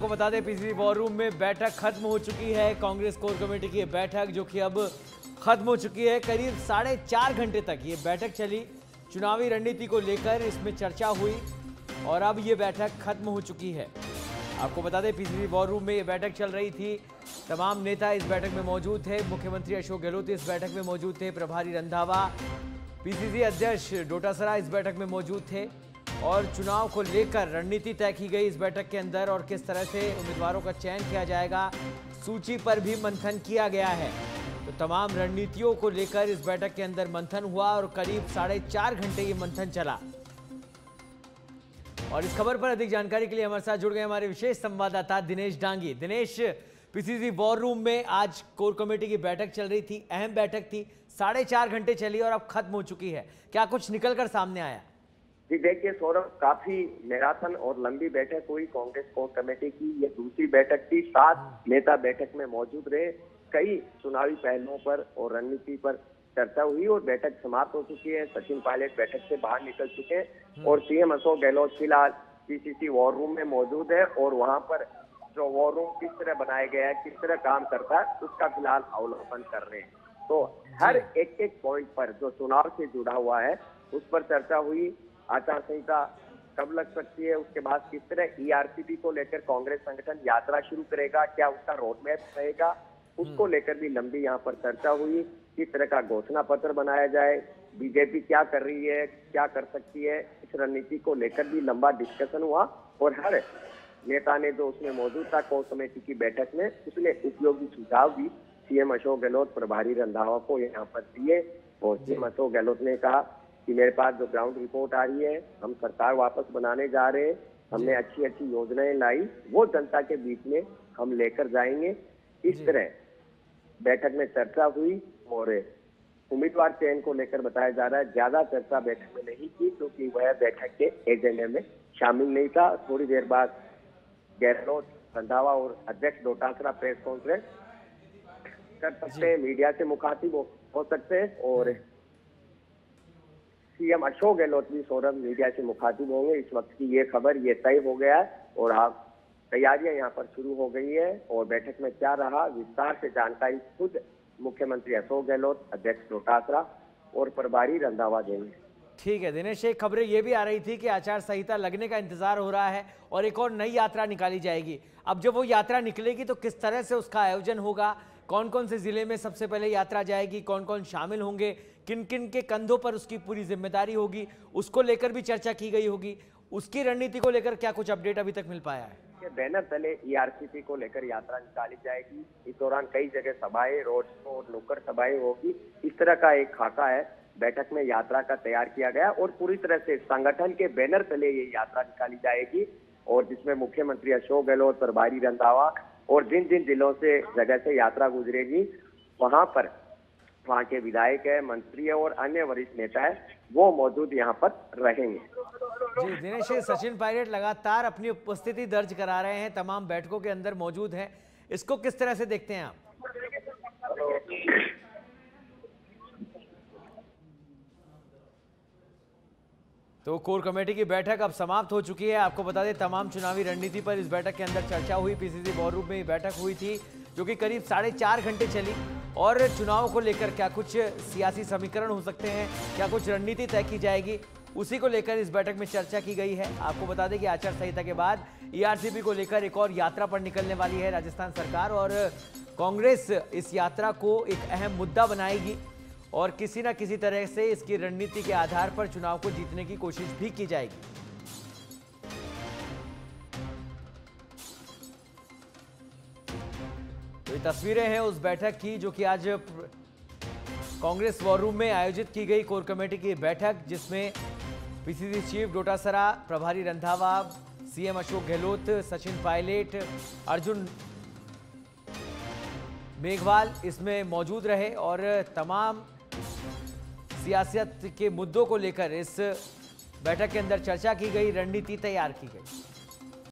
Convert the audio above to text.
आपको बता दें पीसीसी वॉर रूम में बैठक खत्म हो चुकी है। कांग्रेस कोर कमेटी की बैठक जो कि अब खत्म हो चुकी है। करीब 4.5 घंटे तक ये बैठक चली। चुनावी रणनीति को लेकर इसमें चर्चा हुई और अब ये बैठक खत्म हो चुकी है। आपको बता दें पीसीसी वॉर रूम में ये बैठक चल रही थी। तमाम नेता इस बैठक में मौजूद थे। मुख्यमंत्री अशोक गहलोत इस बैठक में मौजूद थे। प्रभारी रंधावा, पीसीसी अध्यक्ष डोटासरा इस बैठक में मौजूद थे और चुनाव को लेकर रणनीति तय की गई इस बैठक के अंदर और किस तरह से उम्मीदवारों का चयन किया जाएगा, सूची पर भी मंथन किया गया है। तो तमाम रणनीतियों को लेकर इस बैठक के अंदर मंथन हुआ और करीब 4.5 घंटे ये मंथन चला। और इस खबर पर अधिक जानकारी के लिए हमारे साथ जुड़ गए हमारे विशेष संवाददाता Dinesh Dangi. Dinesh, PCC war room में आज कोर कमेटी की बैठक चल रही थी, अहम बैठक थी, 4.5 घंटे चली और अब खत्म हो चुकी है। क्या कुछ निकलकर सामने आया? जी देखिए सौरभ, काफी मैराथन और लंबी बैठक हुई कांग्रेस कोर कमेटी की। ये दूसरी बैठक थी। 7 नेता बैठक में मौजूद रहे। कई चुनावी पहलुओं पर और रणनीति पर चर्चा हुई और बैठक समाप्त हो चुकी है। सचिन पायलट बैठक से बाहर निकल चुके हैं और सीएम अशोक गहलोत फिलहाल पीसीसी वॉर रूम में मौजूद है और वहां पर जो वॉर रूम किस तरह बनाया गया है, किस तरह काम करता है, उसका फिलहाल अवलोकन कर रहे हैं। तो हर एक पॉइंट पर जो चुनाव से जुड़ा हुआ है उस पर चर्चा हुई। आचार संहिता कब लग सकती है, उसके बाद किस तरह ईआरसीपी को लेकर कांग्रेस संगठन यात्रा शुरू करेगा, क्या उसका रोड मैप रहेगा, उसको लेकर भी लंबी यहाँ पर चर्चा हुई। किस तरह का घोषणा पत्र बनाया जाए, बीजेपी क्या कर रही है, क्या कर सकती है, इस रणनीति को लेकर भी लंबा डिस्कशन हुआ और हर नेता ने जो उसमें मौजूद था कोर कमेटी की बैठक में, उसने उपयोगी सुझाव भी सीएम अशोक गहलोत, प्रभारी रंधावा को यहाँ पर दिए। और सीएम अशोक गहलोत ने कहा कि मेरे पास जो ग्राउंड रिपोर्ट आ रही है, हम सरकार वापस बनाने जा रहे हैं, हमने अच्छी अच्छी योजनाएं लाई, वो जनता के बीच में हम लेकर जाएंगे। इस तरह बैठक में चर्चा हुई और उम्मीदवार चयन को लेकर बताया जा रहा है ज्यादा चर्चा बैठक में नहीं की क्योंकि वह बैठक के एजेंडे में शामिल नहीं था। थोड़ी देर बाद गहलोत, रंधावा और अध्यक्ष डोटासरा प्रेस कॉन्फ्रेंस कर सकते हैं, मीडिया से मुखातिब हो सकते हैं और सीएम अशोक गहलोत भी सौरभ मीडिया से मुखातिब होंगे। इस वक्त की ये खबर ये तय हो गया है और आप तैयारियां यहाँ पर शुरू हो गई है और बैठक में क्या रहा विस्तार से जानकारी खुद मुख्यमंत्री अशोक गहलोत, अध्यक्ष डोटासरा और प्रभारी रंधावा देंगे। ठीक है दिनेश, एक खबरें ये भी आ रही थी कि आचार संहिता लगने का इंतजार हो रहा है और एक और नई यात्रा निकाली जाएगी। अब जब वो यात्रा निकलेगी तो किस तरह से उसका आयोजन होगा, कौन कौन से जिले में सबसे पहले यात्रा जाएगी, कौन कौन शामिल होंगे, किन किन के कंधों पर उसकी पूरी जिम्मेदारी होगी, उसको लेकर भी चर्चा की गई होगी। उसकी रणनीति को लेकर क्या कुछ अपडेट अभी तक मिल पाया है? बैनर तले ईआरसीपी को लेकर यात्रा निकाली जाएगी। इस दौरान कई जगह सभाएं, रोड शो और नुक्कड़ सभाएं होगी। इस तरह का एक खाका है बैठक में यात्रा का तैयार किया गया और पूरी तरह से संगठन के बैनर तले ये यात्रा निकाली जाएगी और जिसमें मुख्यमंत्री अशोक गहलोत, प्रभारी रंधावा और जिन जिन जिलों से जगह से यात्रा गुजरेगी वहां पर वहां के विधायक है, मंत्री है और अन्य वरिष्ठ नेता है, वो मौजूद यहाँ पर रहेंगे। जी दिनेश, सचिन पायलट लगातार अपनी उपस्थिति दर्ज करा रहे हैं, तमाम बैठकों के अंदर मौजूद हैं, इसको किस तरह से देखते हैं आप? तो कोर कमेटी की बैठक अब समाप्त हो चुकी है। आपको बता दें तमाम चुनावी रणनीति पर इस बैठक के अंदर चर्चा हुई। पीसीसी वॉर रूम में ये बैठक हुई थी जो कि करीब 4.5 घंटे चली और चुनाव को लेकर क्या कुछ सियासी समीकरण हो सकते हैं, क्या कुछ रणनीति तय की जाएगी, उसी को लेकर इस बैठक में चर्चा की गई है। आपको बता दें कि आचार संहिता के बाद ईआरसीपी को लेकर एक और यात्रा पर निकलने वाली है राजस्थान सरकार और कांग्रेस इस यात्रा को एक अहम मुद्दा बनाएगी और किसी न किसी तरह से इसकी रणनीति के आधार पर चुनाव को जीतने की कोशिश भी की जाएगी। तो ये तस्वीरें हैं उस बैठक की जो कि आज कांग्रेस वॉर रूम में आयोजित की गई कोर कमेटी की बैठक, जिसमें पीसीसी चीफ डोटासरा, प्रभारी रंधावा, सीएम अशोक गहलोत, सचिन पायलट, अर्जुन मेघवाल इसमें मौजूद रहे और तमाम सियासत के मुद्दों को लेकर इस बैठक के अंदर चर्चा की गई, रणनीति तैयार की गई।